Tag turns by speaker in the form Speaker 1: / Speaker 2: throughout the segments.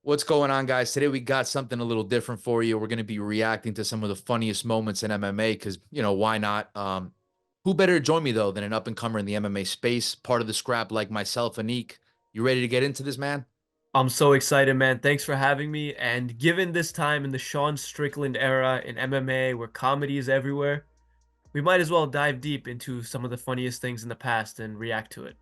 Speaker 1: What's going on, guys? Today we got something a little different for you. We're going to be reacting to some of the funniest moments in MMA because, why not? Who better to join me, though, than an up-and-comer in the MMA space, part of the scrap like myself, Anik. You ready to get into this, man?
Speaker 2: I'm so excited, man. Thanks for having me. And given this time in the Sean Strickland era in MMA where comedy is everywhere, we might as well dive deep into some of the funniest things in the past and react to it.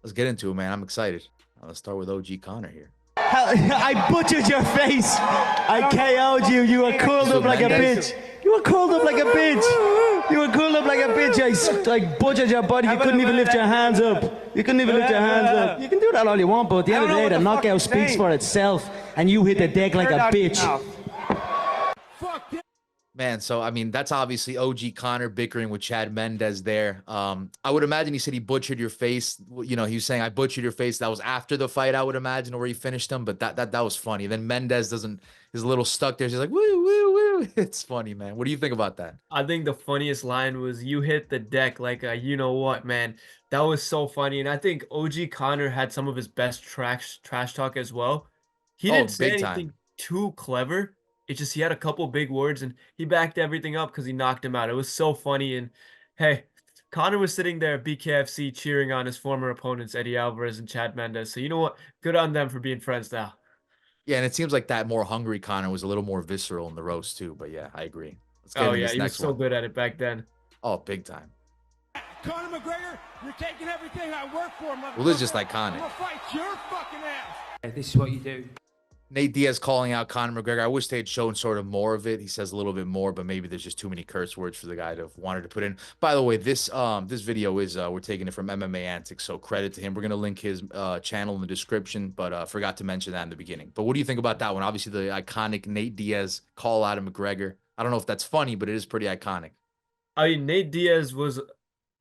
Speaker 1: Let's get into it, man. I'm excited. Let's start with OG Conor here.
Speaker 3: I butchered your face. I KO'd you. You were curled up like a bitch. You were curled up like a bitch. You were curled up like a bitch. I butchered your body. You couldn't even lift your hands up. You couldn't even lift your hands up. You can do that all you want, but at the end of the day, the knockout speaks for itself, and you hit the deck like a bitch.
Speaker 1: Man, so, that's obviously OG Conor bickering with Chad Mendes there. I would imagine he said he butchered your face. He was saying, I butchered your face. That was after the fight, I would imagine, where he finished him. But that was funny. Then Mendes is a little stuck there. She's like, woo, woo, woo. It's funny, man. What do you think about that?
Speaker 2: I think the funniest line was, you hit the deck like a you-know-what, man. That was so funny. And I think OG Conor had some of his best trash talk as well. He didn't say anything too clever. It's just he had a couple big words and he backed everything up because he knocked him out. It was so funny. And hey, Conor was sitting there at BKFC cheering on his former opponents, Eddie Alvarez and Chad Mendes. So you know what? Good on them for being friends now.
Speaker 1: Yeah, and it seems like that more hungry Conor was a little more visceral in the roast too. But yeah, I agree. Let's get into this
Speaker 2: he was so good at it back then.
Speaker 1: Oh, big time.
Speaker 4: Conor McGregor, you're taking everything I work for, motherfucker.
Speaker 1: Well, this is just iconic.
Speaker 4: I'm gonna fight your fucking ass.
Speaker 5: This is what you do.
Speaker 1: Nate Diaz calling out Conor McGregor. I wish they had shown sort of more of it. He says a little bit more, but maybe there's just too many curse words for the guy to have wanted to put in. By the way, this video is we're taking it from MMA Antics, so credit to him. We're gonna link his channel in the description, but forgot to mention that in the beginning. But what do you think about that one? Obviously, the iconic Nate Diaz call out of McGregor. I don't know if that's funny, but it is pretty iconic.
Speaker 2: I mean, Nate Diaz was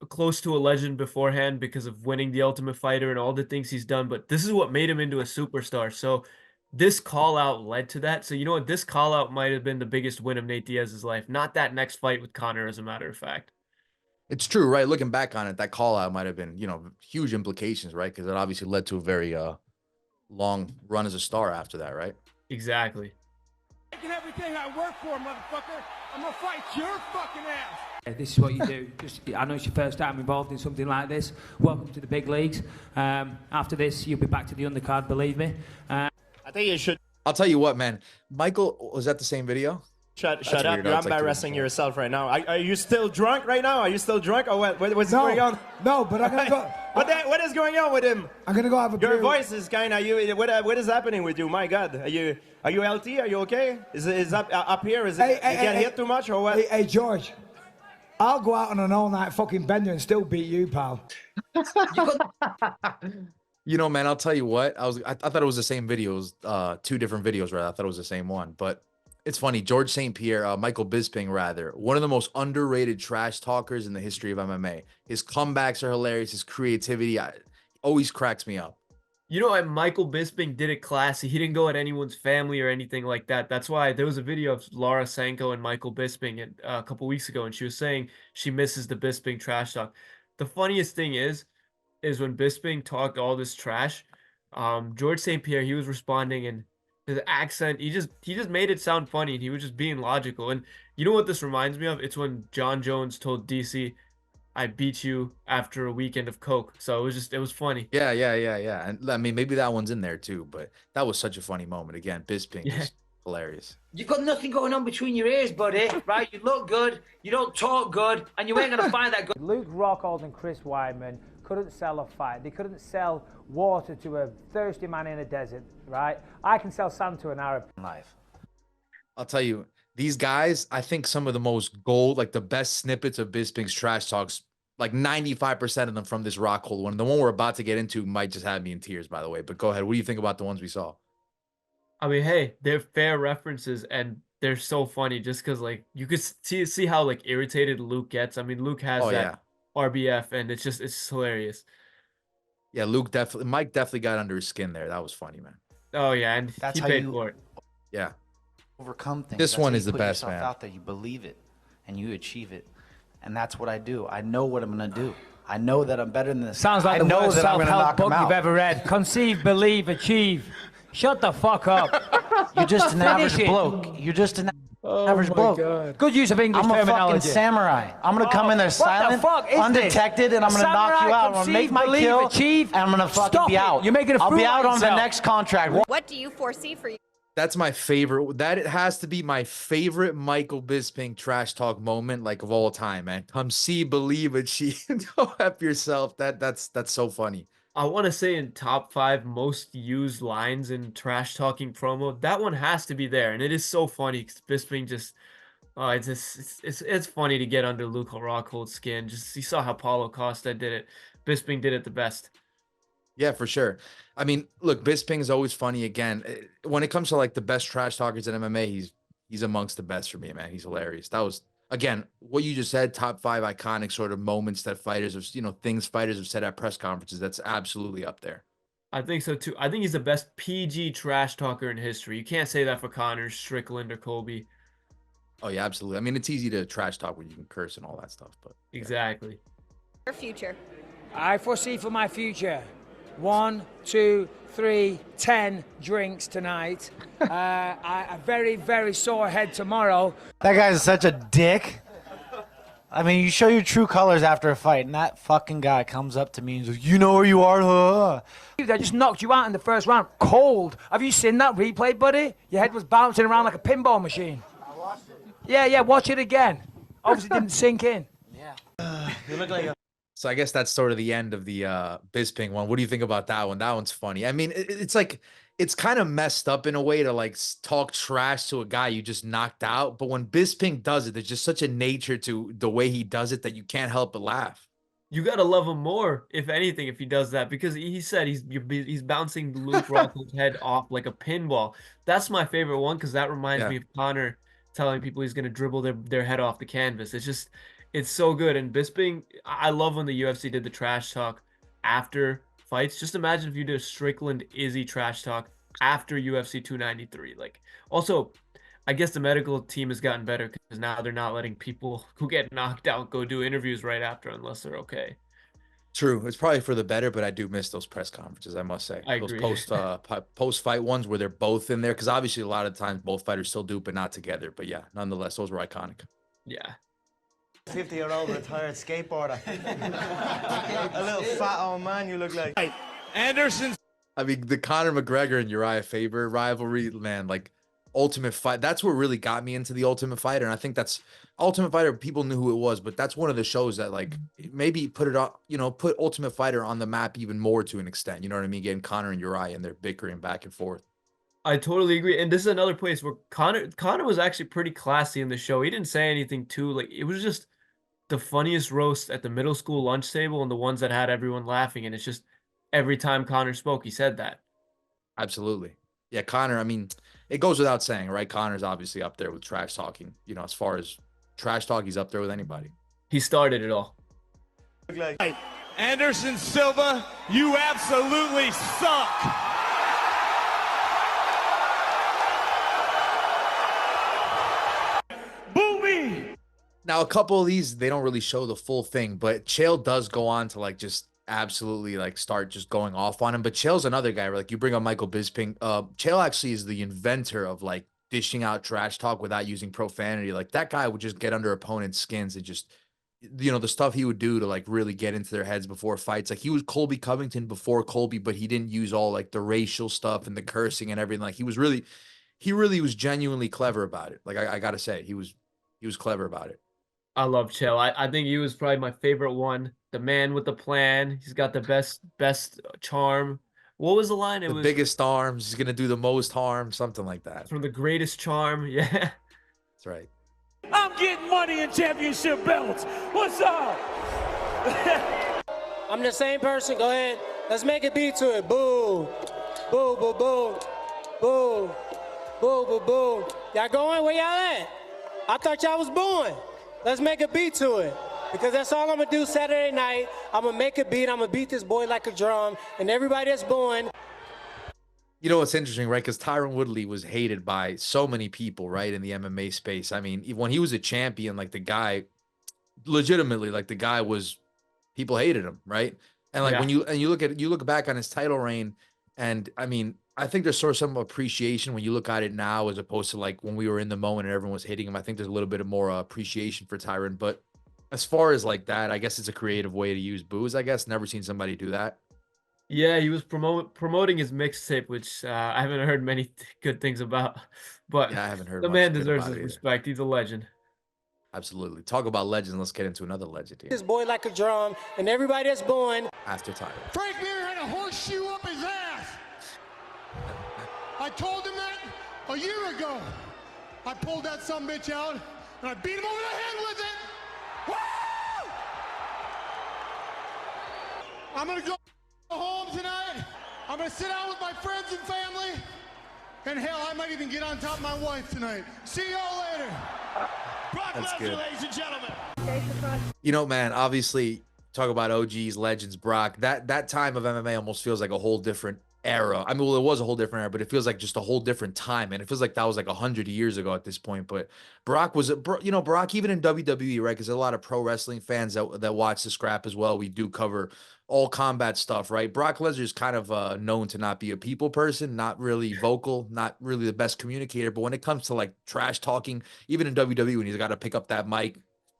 Speaker 2: close to a legend beforehand because of winning the Ultimate Fighter and all the things he's done, but this is what made him into a superstar. So this call out led to that. So you know what? This call out might have been the biggest win of Nate Diaz's life. Not that next fight with Conor, as a matter of fact.
Speaker 1: It's true, right? Looking back on it, that call out might have been, huge implications, right? Because it obviously led to a very long run as a star after that, right?
Speaker 2: Exactly.
Speaker 4: Taking everything I work for, motherfucker. I'm gonna fight your fucking ass.
Speaker 5: This is what you do. I know it's your first time involved in something like this. Welcome to the big leagues. After this, you'll be back to the undercard, believe me.
Speaker 6: I think you should.
Speaker 1: I'll tell you what, man. Michael, was that the same video?
Speaker 6: Shut up. You're embarrassing yourself right now. Are you still drunk right now? Are you still drunk or what? What's going on?
Speaker 7: No, but I'm gonna go.
Speaker 6: What is going on with him?
Speaker 7: I'm gonna go have a beer.
Speaker 6: Your voice is kind of what is happening with you? My God, are you healthy? Are you okay? Is up here? Is it you can't hit too much or what?
Speaker 7: Hey, George, I'll go out on an all-night fucking bender and still beat you, pal.
Speaker 1: Man, I'll tell you what. I thought it was the same videos, two different videos, right? I thought it was the same one, but it's funny. George St. Pierre, Michael Bisping, rather, one of the most underrated trash talkers in the history of MMA. His comebacks are hilarious. His creativity always cracks me up.
Speaker 2: Michael Bisping did it classy. He didn't go at anyone's family or anything like that. That's why there was a video of Laura Sanko and Michael Bisping a couple weeks ago, and she was saying she misses the Bisping trash talk. The funniest thing is when Bisping talked all this trash, George St. Pierre, he was responding, and his accent, he just made it sound funny, and he was just being logical. And you know what this reminds me of? It's when John Jones told DC, I beat you after a weekend of coke. So it was funny.
Speaker 1: Yeah. And I mean, maybe that one's in there too, but that was such a funny moment. Again, Bisping is hilarious.
Speaker 8: You've got nothing going on between your ears, buddy, right? You look good, you don't talk good, and you ain't gonna find that good.
Speaker 9: Luke Rockhold and Chris Weidman couldn't sell a fight. They couldn't sell water to a thirsty man in a desert, right? I can sell sand to an Arab.
Speaker 1: Life. I'll tell you, these guys, I think some of the most gold, like the best snippets of Bisping's trash talks, like 95% of them from this Rockhold one. The one we're about to get into might just have me in tears, by the way. But go ahead. What do you think about the ones we saw?
Speaker 2: I mean, hey, they're fair references, and they're so funny just because, like, you could see how, like, irritated Luke gets. I mean, Luke has RBF, and it's hilarious. Yeah,
Speaker 1: Mike definitely got under his skin there. That was funny, man.
Speaker 2: Oh yeah, and
Speaker 10: that's
Speaker 2: he
Speaker 10: how
Speaker 2: paid
Speaker 10: you
Speaker 2: for it.
Speaker 1: Yeah.
Speaker 10: Overcome things.
Speaker 1: This one is the best, man.
Speaker 10: Out there, you believe it, and you achieve it, and that's what I do. I know what I'm gonna do. I know that I'm better than this.
Speaker 9: Sounds like the worst self-help book you've ever read. Conceive, believe, achieve.
Speaker 5: Shut the fuck up.
Speaker 10: You're just an average
Speaker 5: Finish it.
Speaker 10: bloke. You're just an average bloke.
Speaker 2: God.
Speaker 5: Good use of English
Speaker 10: I'm a fucking
Speaker 5: terminology.
Speaker 10: samurai. I'm gonna come in there
Speaker 5: What the
Speaker 10: silent,
Speaker 5: fuck is
Speaker 10: undetected,
Speaker 5: this?
Speaker 10: and I'm gonna knock you
Speaker 5: Samurai,
Speaker 10: out. I'm gonna make
Speaker 5: conceive,
Speaker 10: my
Speaker 5: believe,
Speaker 10: kill,
Speaker 5: achieve.
Speaker 10: and I'm gonna fucking
Speaker 5: Stop
Speaker 10: be
Speaker 5: it.
Speaker 10: out.
Speaker 5: You're making a
Speaker 10: I'll
Speaker 5: fool
Speaker 10: be
Speaker 5: of
Speaker 10: out on the
Speaker 5: yourself.
Speaker 10: next contract.
Speaker 11: What do you foresee for you?
Speaker 1: That's my favorite. That it has to be my favorite Michael Bisping trash talk moment, like of all time, man. Come see, believe, achieve. Go F yourself. That's so funny.
Speaker 2: I want to say in top 5 most used lines in trash talking promo, that one has to be there, and it is so funny because Bisping just, oh, it's funny to get under Luke Rockhold's skin. Just you saw how Paulo Costa did it. Bisping did it the best.
Speaker 1: Yeah, for sure. I mean, look, Bisping is always funny. Again, when it comes to like the best trash talkers in MMA, he's amongst the best for me, man. He's hilarious. That was, again, what you just said, top 5 iconic sort of moments that fighters have, things fighters have said at press conferences. That's absolutely up there.
Speaker 2: I think so too. I think he's the best PG trash talker in history. You can't say that for Conor, Strickland, or Colby.
Speaker 1: Oh yeah, absolutely. I mean, it's easy to trash talk when you can curse and all that stuff, but yeah.
Speaker 2: Exactly.
Speaker 11: Your future.
Speaker 9: I foresee for my future 1, 2, 3, 10 drinks tonight. A very, very sore head tomorrow.
Speaker 10: That guy's such a dick. I mean, you show your true colors after a fight, and that fucking guy comes up to me and says, "You know where you are, huh?"
Speaker 9: They just knocked you out in the first round. Cold. Have you seen that replay, buddy? Your head was bouncing around like a pinball machine. I watched it. Yeah, watch it again. Obviously didn't sink in.
Speaker 10: Yeah. You look like a...
Speaker 1: So I guess that's sort of the end of the Bisping one. What do you think about that one? That one's funny. I mean, it's like, it's kind of messed up in a way to like talk trash to a guy you just knocked out. But when Bisping does it, there's just such a nature to the way he does it that you can't help but laugh.
Speaker 2: You gotta love him more, if anything, if he does that, because he said he's bouncing Luke Rockhold's head off like a pinball. That's my favorite one because that reminds me of Conor telling people he's gonna dribble their head off the canvas. It's so good. And Bisping, I love when the UFC did the trash talk after fights. Just imagine if you did a Strickland Izzy trash talk after UFC 293. Like, also, I guess the medical team has gotten better because now they're not letting people who get knocked out go do interviews right after unless they're okay.
Speaker 1: True. It's probably for the better, but I do miss those press conferences, I must say.
Speaker 2: I
Speaker 1: those
Speaker 2: agree.
Speaker 1: post-fight ones where they're both in there, because obviously a lot of times both fighters still do, but not together. But yeah, nonetheless, those were iconic.
Speaker 2: Yeah.
Speaker 6: 50-year-old retired skateboarder. A little fat old man you look like.
Speaker 4: Anderson.
Speaker 1: I mean, the Conor McGregor and Uriah Faber rivalry, man, like Ultimate Fight. That's what really got me into the Ultimate Fighter. And I think that's Ultimate Fighter. People knew who it was, but that's one of the shows that like maybe put it on, put Ultimate Fighter on the map even more to an extent. You know what I mean? Getting Conor and Uriah and they're bickering back and forth.
Speaker 2: I totally agree. And this is another place where Conor was actually pretty classy in the show. He didn't say anything too, like, it was just the funniest roast at the middle school lunch table and the ones that had everyone laughing. And it's just every time Conor spoke, he said that.
Speaker 1: Absolutely. Yeah, Conor, I mean, it goes without saying, right? Conor's obviously up there with trash talking. As far as trash talk, he's up there with anybody.
Speaker 2: He started it all.
Speaker 4: Anderson Silva, you absolutely suck. Boomy.
Speaker 1: Now, a couple of these, they don't really show the full thing, but Chael does go on to like just absolutely like start just going off on him. But Chael's another guy where like you bring up Michael Bisping. Chael actually is the inventor of like dishing out trash talk without using profanity. Like that guy would just get under opponents' skins and just, the stuff he would do to like really get into their heads before fights. Like he was Colby Covington before Colby, but he didn't use all like the racial stuff and the cursing and everything. Like he really was genuinely clever about it. Like I gotta say, he was clever about it.
Speaker 2: I love Chael. I think he was probably my favorite one. The man with the plan. He's got the best charm. What was the line? It was
Speaker 1: biggest arms. He's gonna do the most harm. Something like that.
Speaker 2: From the greatest charm. Yeah.
Speaker 1: That's right.
Speaker 4: I'm getting money and championship belts. What's up?
Speaker 12: I'm the same person. Go ahead. Let's make a beat to it. Boo. Boo, boo, boo. Boo. Boo, boo, boo. Y'all going? Where y'all at? I thought y'all was booing. Let's make a beat to it. Because that's all I'm going to do Saturday night. I'm going to make a beat. I'm going to beat this boy like a drum. And everybody that's booing.
Speaker 1: You know what's interesting, right? Because Tyron Woodley was hated by so many people, right, in the MMA space. I mean, when he was a champion, like the guy, legitimately, like the guy was, people hated him, right? And like when you look back on his title reign, And I mean, I think there's sort of some appreciation when you look at it now, as opposed to like when we were in the moment and everyone was hitting him. I think there's a little bit of more appreciation for Tyron. But as far as like that, I guess it's a creative way to use booze. I guess never seen somebody do that.
Speaker 2: Yeah, he was promoting his mixtape, which I haven't heard many good things about. But
Speaker 1: Yeah, I haven't heard
Speaker 2: the
Speaker 1: much
Speaker 2: man
Speaker 1: good
Speaker 2: deserves
Speaker 1: about
Speaker 2: his
Speaker 1: it either.
Speaker 2: respect. He's a legend.
Speaker 1: Absolutely. Talk about legends. Let's get into another legend here.
Speaker 12: This boy like a drum, and everybody that's born.
Speaker 1: After Tyron.
Speaker 4: Frank Mir had a horseshoe up his ass. I told him that a year ago. I pulled that sumbitch out, and I beat him over the head with it. Woo! I'm gonna go home tonight. I'm gonna sit down with my friends and family. And hell, I might even get on top of my wife tonight. See y'all later. Brock Lesnar, ladies and gentlemen.
Speaker 1: You know, man, obviously, talk about OGs, legends, Brock. That time of MMA almost feels like a whole different era. I mean, well, it was a whole different era, but it feels like just a whole different time. And it feels like that was like 100 years ago at this point. But Brock was, you know, Brock, even in WWE, right? Because there's a lot of pro wrestling fans that watch the scrap as well. We do cover all combat stuff, right? Brock Lesnar is kind of known to not be a people person, not really vocal, not really the best communicator. But when it comes to like trash talking, even in WWE, when he's got to pick up that mic,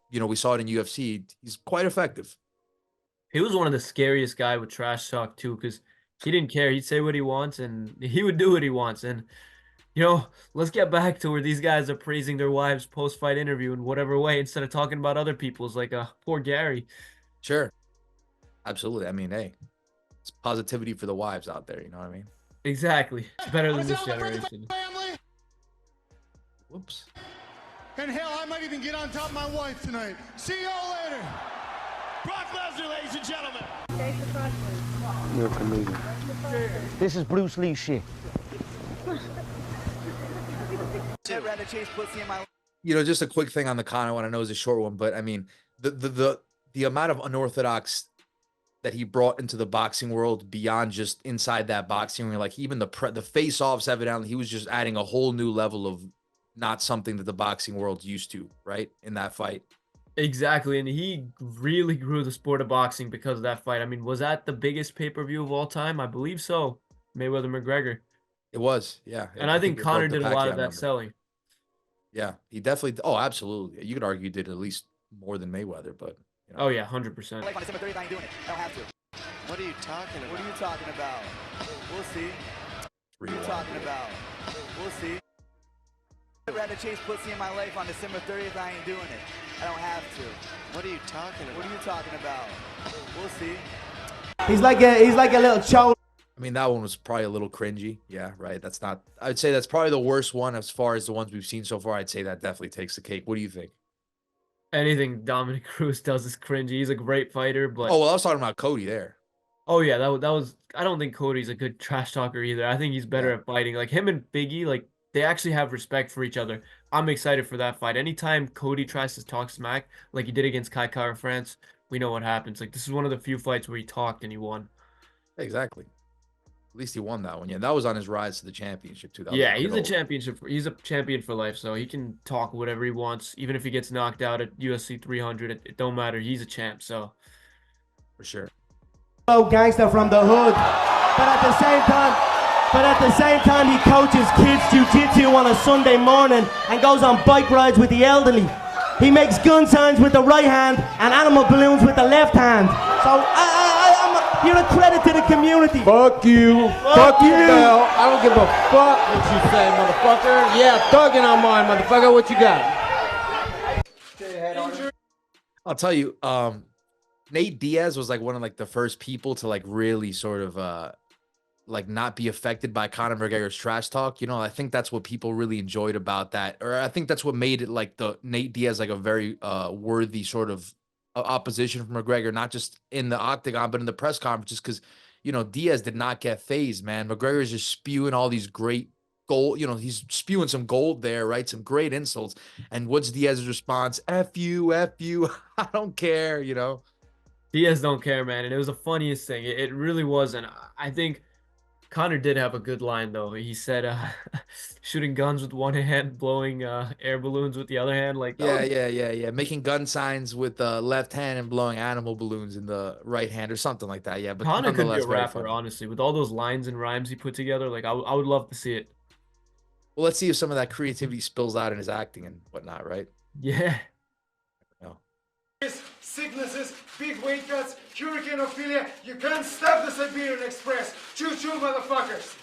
Speaker 1: you know, we saw it in UFC, he's quite effective.
Speaker 2: He was one of the scariest guy with trash talk too, because he didn't care. He'd say what he wants, and he would do what he wants. And you know, let's get back to where these guys are praising their wives post-fight interview in whatever way instead of talking about other people's, like poor Gary.
Speaker 1: Sure. Absolutely. I mean, hey, it's positivity for the wives out there. You know what I mean?
Speaker 2: Exactly. It's better than this generation.
Speaker 1: Whoops.
Speaker 4: And hell, I might even get on top of my wife tonight. See y'all later. Brock Lesnar, ladies and gentlemen.
Speaker 3: You're a comedian. This is Bruce Lee shit.
Speaker 1: You know, just a quick thing on the Conor one. I know it's a short one, but I mean, the amount of unorthodox that he brought into the boxing world beyond just inside that boxing ring, like even the face-offs, evidently, he was just adding a whole new level of not something that the boxing world's used to, right? In that fight.
Speaker 2: Exactly, and he really grew the sport of boxing because of that fight. I mean, was that the biggest pay-per-view of all time? I believe so. Mayweather McGregor.
Speaker 1: It was, yeah.
Speaker 2: And I think
Speaker 1: it
Speaker 2: Conor
Speaker 1: broke the
Speaker 2: did a lot of
Speaker 1: Pacquiao
Speaker 2: that
Speaker 1: number.
Speaker 2: selling.
Speaker 1: Yeah, he definitely. Oh, absolutely. You could argue he did at least more than Mayweather, but you know.
Speaker 2: Oh yeah, 100%.
Speaker 13: What are you talking about? What are you talking about? We'll see. What are you talking about? We'll see. I'd rather chase pussy in my life on December 30th. I ain't doing it. I don't have to. What are you talking about? What are you talking about? We'll see.
Speaker 3: He's like a little child.
Speaker 1: I mean, that one was probably a little cringy. Yeah, right. That's not. I'd say that's probably the worst one as far as the ones we've seen so far. I'd say that definitely takes the cake. What do you think?
Speaker 2: Anything Dominic Cruz does is cringy. He's a great fighter, but
Speaker 1: Oh well, I was talking about Cody there.
Speaker 2: oh yeah, that was. I don't think Cody's a good trash talker either. I think he's better at fighting. Like him and Biggie, like they actually have respect for each other. I'm excited for that fight. Anytime Cody tries to talk smack, like he did against Kai Kara France, we know what happens. Like this is one of the few fights where he talked and he won.
Speaker 1: Exactly. At least he won that one. Yeah, that was on his rise to the championship too.
Speaker 2: Yeah, he's a champion for life, so he can talk whatever he wants, even if he gets knocked out at UFC 300. It don't matter. He's a champ, so
Speaker 1: for sure.
Speaker 3: Gangster from the hood, but at the same time, he coaches kids jiu-jitsu on a Sunday morning and goes on bike rides with the elderly. He makes gun signs with the right hand and animal balloons with the left hand. So you're a credit to the community.
Speaker 14: Fuck you. Fuck you. Bell. I don't give a fuck what you say, motherfucker. Yeah, thugging on mine, motherfucker. What you got?
Speaker 1: I'll tell you, Nate Diaz was like one of like the first people to like really sort of like not be affected by Conor McGregor's trash talk. You know, I think that's what people really enjoyed about that, or I think that's what made it like the Nate Diaz like a very worthy sort of opposition from McGregor, not just in the octagon but in the press conferences, because you know Diaz did not get phased, man. McGregor is just spewing all these great gold, you know, he's spewing some gold there, right? Some great insults. And what's Diaz's response? F you, I don't care, you know.
Speaker 2: Diaz don't care, man. And it was the funniest thing. It really was. And I think Conor did have a good line though. He said, shooting guns with one hand, blowing air balloons with the other hand. Like that
Speaker 1: Yeah,
Speaker 2: was
Speaker 1: yeah. Making gun signs with the left hand and blowing animal balloons in the right hand or something like that. Yeah, but
Speaker 2: Conor could be
Speaker 1: nonetheless,
Speaker 2: a
Speaker 1: very
Speaker 2: rapper,
Speaker 1: funny.
Speaker 2: honestly, with all those lines and rhymes he put together. Like I would love to see it.
Speaker 1: Well, let's see if some of that creativity spills out in his acting and whatnot, right?
Speaker 2: Yeah.
Speaker 1: No.
Speaker 15: Sicknesses, big weight cuts, hurricanophilia. You can't stop the Siberian Express. Choo-choo, motherfuckers.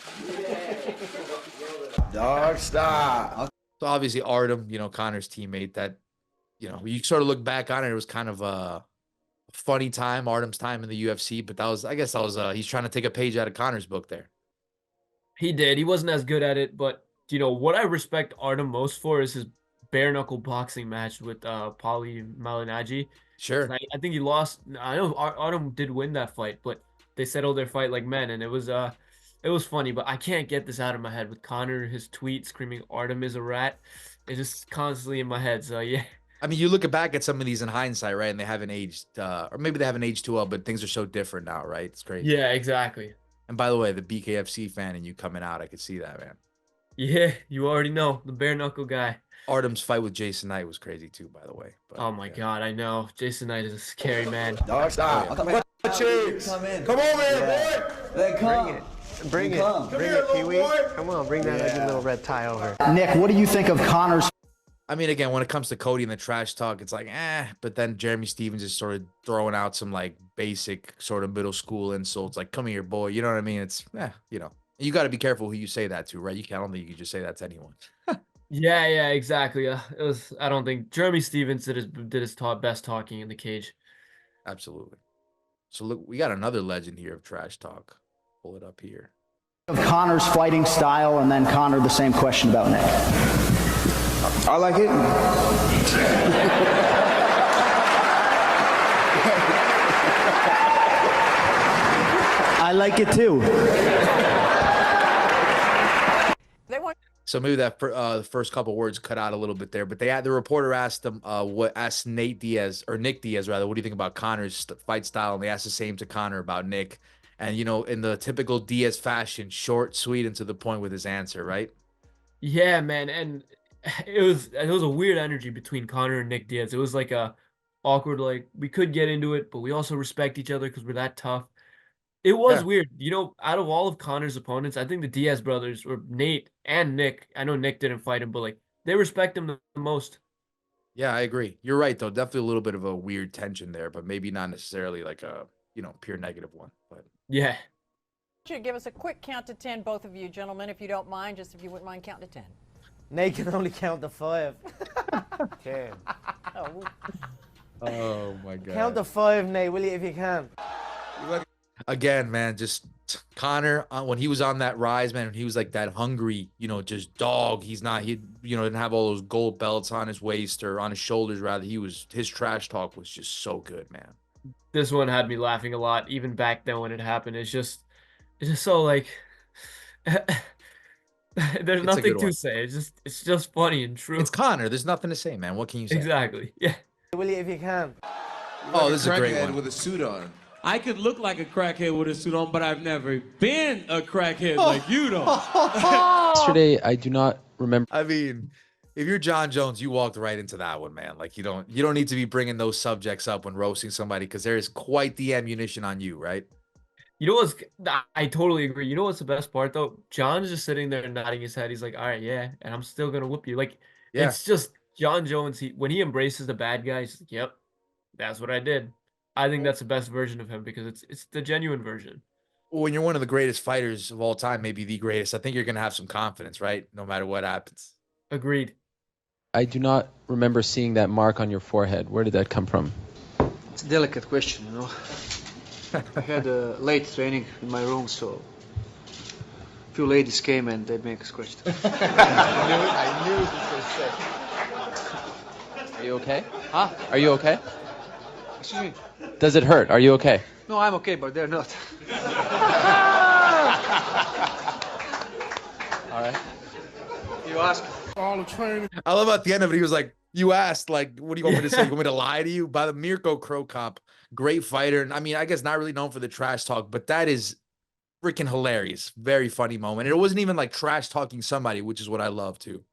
Speaker 1: Dog, stop. So obviously Artem, Connor's teammate, that, you sort of look back on it, it was kind of a funny time, Artem's time in the UFC, but I guess that was, he's trying to take a page out of Connor's book there.
Speaker 2: He did. He wasn't as good at it, but what I respect Artem most for is his bare knuckle boxing match with Paulie Malignaggi.
Speaker 1: Sure.
Speaker 2: I think he lost. I know Artem did win that fight, but they settled their fight like men, and it was funny. But I can't get this out of my head with Conor, his tweet screaming Artem is a rat. It's just constantly in my head. So yeah.
Speaker 1: I mean, you look back at some of these in hindsight, right? And they haven't aged, or maybe they haven't aged too well, but things are so different now, right? It's crazy.
Speaker 2: Yeah, exactly.
Speaker 1: And by the way, the BKFC fan and you coming out, I could see that, man.
Speaker 2: Yeah, you already know, the bare knuckle guy.
Speaker 1: Artem's fight with Jason Knight was crazy too, by the way. But,
Speaker 2: oh my God, I know. Jason Knight is a scary man.
Speaker 1: Dog, stop.
Speaker 15: Come over here, boy.
Speaker 16: Then come.
Speaker 15: Bring it.
Speaker 16: Come.
Speaker 15: Bring it, Kiwi.
Speaker 16: Come on, bring that ugly little red tie over.
Speaker 3: Nick, what do you think of Conor's?
Speaker 1: I mean, again, when it comes to Cody and the trash talk, it's like, but then Jeremy Stevens is sort of throwing out some like basic sort of middle school insults, like, come here, boy. You know what I mean? It's, you got to be careful who you say that to, right? I don't think you can just say that to anyone.
Speaker 2: Yeah, exactly. I don't think Jeremy Stevens did his best talking in the cage.
Speaker 1: Absolutely. So look, we got another legend here of trash talk. Pull it up here.
Speaker 3: Of Conor's fighting style, and then Conor, the same question about Nick.
Speaker 15: I like it.
Speaker 3: I like it too.
Speaker 1: So maybe that the first couple words cut out a little bit there, but the reporter asked him asked Nick Diaz rather, what do you think about Conor's fight style? And they asked the same to Conor about Nick. And in the typical Diaz fashion, short, sweet, and to the point with his answer, right?
Speaker 2: Yeah, man, and it was a weird energy between Conor and Nick Diaz. It was like a awkward, like we could get into it, but we also respect each other because we're that tough. It was weird. Out of all of Conor's opponents, I think the Diaz brothers, or Nate and Nick, I know Nick didn't fight him, but like they respect him the most.
Speaker 1: Yeah, I agree. You're right, though. Definitely a little bit of a weird tension there, but maybe not necessarily like a, pure negative one. But
Speaker 2: yeah.
Speaker 17: You give us a quick count to 10, both of you gentlemen, if you don't mind, just if you wouldn't mind counting to 10.
Speaker 10: Nate can only count to 5. 10.
Speaker 1: Oh my God.
Speaker 10: Count to 5, Nate, will you, if you can?
Speaker 1: Again, man, just Conor, when he was on that rise, man, when he was like that hungry, just dog. He didn't have all those gold belts on his waist or on his shoulders, rather. His trash talk was just so good, man.
Speaker 2: This one had me laughing a lot, even back then when it happened. It's just so like, there's nothing to say. It's just funny and true.
Speaker 1: It's Conor. There's nothing to say, man. What can you say?
Speaker 2: Exactly. Yeah.
Speaker 10: Will you, if you can?
Speaker 1: Oh, this is a great one.
Speaker 18: With a suit on. I could look like a crackhead with a suit on, but I've never been a crackhead like you don't.
Speaker 19: Yesterday, I do not remember.
Speaker 1: I mean, if you're John Jones, you walked right into that one, man. Like you don't need to be bringing those subjects up when roasting somebody, because there is quite the ammunition on you, right?
Speaker 2: I totally agree. You know what's the best part though? John's just sitting there nodding his head. He's like, all right, yeah, and I'm still gonna whoop you. Like, It's just John Jones. When he embraces the bad guy, he's like, yep, that's what I did. I think that's the best version of him because it's the genuine version.
Speaker 1: When you're one of the greatest fighters of all time, maybe the greatest, I think you're going to have some confidence, right? No matter what happens.
Speaker 2: Agreed.
Speaker 19: I do not remember seeing that mark on your forehead. Where did that come from?
Speaker 20: It's a delicate question, I had a late training in my room, so a few ladies came and they make us question.
Speaker 19: I knew this was said. Are you okay? Huh? Are you okay?
Speaker 20: Excuse me?
Speaker 19: Does it hurt? Are you okay?
Speaker 20: No, I'm okay, but they're not.
Speaker 19: All right.
Speaker 20: You ask.
Speaker 15: All the training.
Speaker 1: I love at the end of it, he was like, you asked, like, what do you want me to say? You want me to lie to you? By the Mirko Krokop, great fighter. And I mean, I guess not really known for the trash talk, but that is freaking hilarious. Very funny moment. And it wasn't even like trash talking somebody, which is what I love too.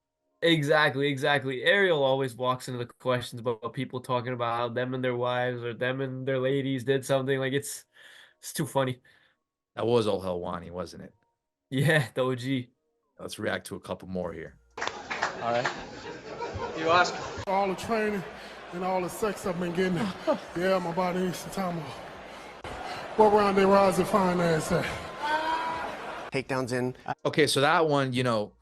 Speaker 2: Exactly. Ariel always walks into the questions about people talking about how them and their wives or them and their ladies did something. Like it's too funny.
Speaker 1: That was all Helwani, wasn't it?
Speaker 2: Yeah, the OG.
Speaker 1: Let's react to a couple more here.
Speaker 20: All right. You ask.
Speaker 4: All the training and all the sex I've been getting. Yeah, my body needs some time off. What round they rise and fine ass at?
Speaker 13: Takedowns in.
Speaker 1: Okay, so that one, you know,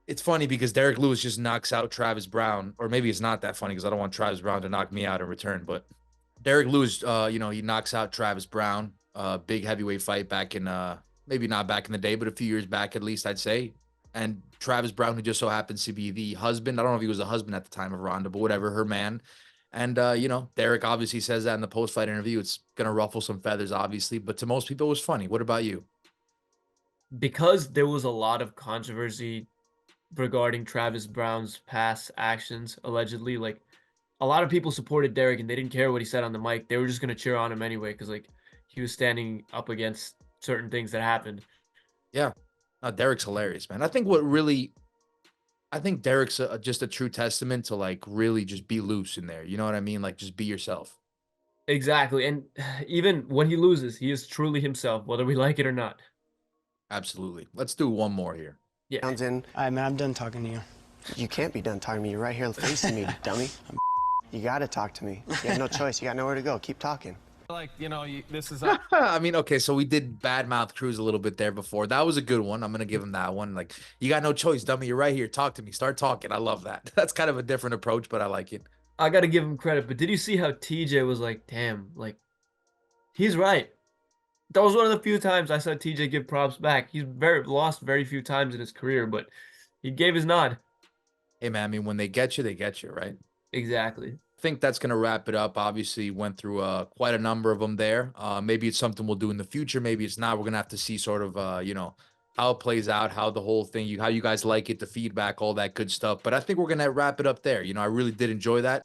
Speaker 1: it's funny because Derek Lewis just knocks out Travis Brown, or maybe it's not that funny because I don't want Travis Brown to knock me out in return. But Derek Lewis, you know, he knocks out Travis Brown, big heavyweight fight back in, maybe not back in the day, but a few years back at least, I'd say. And Travis Brown, who just so happens to be the husband, I don't know if he was a husband at the time of Ronda, but whatever, her man. And, you know, Derek obviously says that in the post-fight interview. It's going to ruffle some feathers, obviously, but to most people, it was funny. What about you?
Speaker 2: Because there was a lot of controversy regarding Travis Brown's past actions, allegedly, like a lot of people supported Derek and they didn't care what he said on the mic. They were just going to cheer on him anyway because like he was standing up against certain things that happened.
Speaker 1: Yeah. No, Derek's hilarious, man. I think Derek's just a true testament to like really just be loose in there. You know what I mean? Like just be yourself.
Speaker 2: Exactly. And even when he loses, he is truly himself, whether we like it or not.
Speaker 1: Absolutely. Let's do one more here.
Speaker 2: Yeah.
Speaker 13: All
Speaker 16: right, man, I'm done talking to you.
Speaker 13: You can't be done talking to me. You're right here facing me, dummy. You gotta talk to me. You have no choice. You got nowhere to go. Keep talking.
Speaker 15: Like, you know, this is
Speaker 1: I mean, okay, so we did badmouth Cruz a little bit there before. That was a good one. I'm going to give him that one. Like, you got no choice, dummy. You're right here. Talk to me. Start talking. I love that. That's kind of a different approach, but I like it.
Speaker 2: I got to give him credit, but did you see how TJ was like, damn, like, he's right. That was one of the few times I saw TJ give props back. He's lost very few times in his career, but he gave his nod.
Speaker 1: Hey, man, I mean, when they get you, right?
Speaker 2: Exactly.
Speaker 1: I think that's going to wrap it up. Obviously, went through quite a number of them there. Maybe it's something we'll do in the future. Maybe it's not. We're going to have to see sort of, you know, how it plays out, how the whole thing, how you guys like it, the feedback, all that good stuff. But I think we're going to wrap it up there. You know, I really did enjoy that.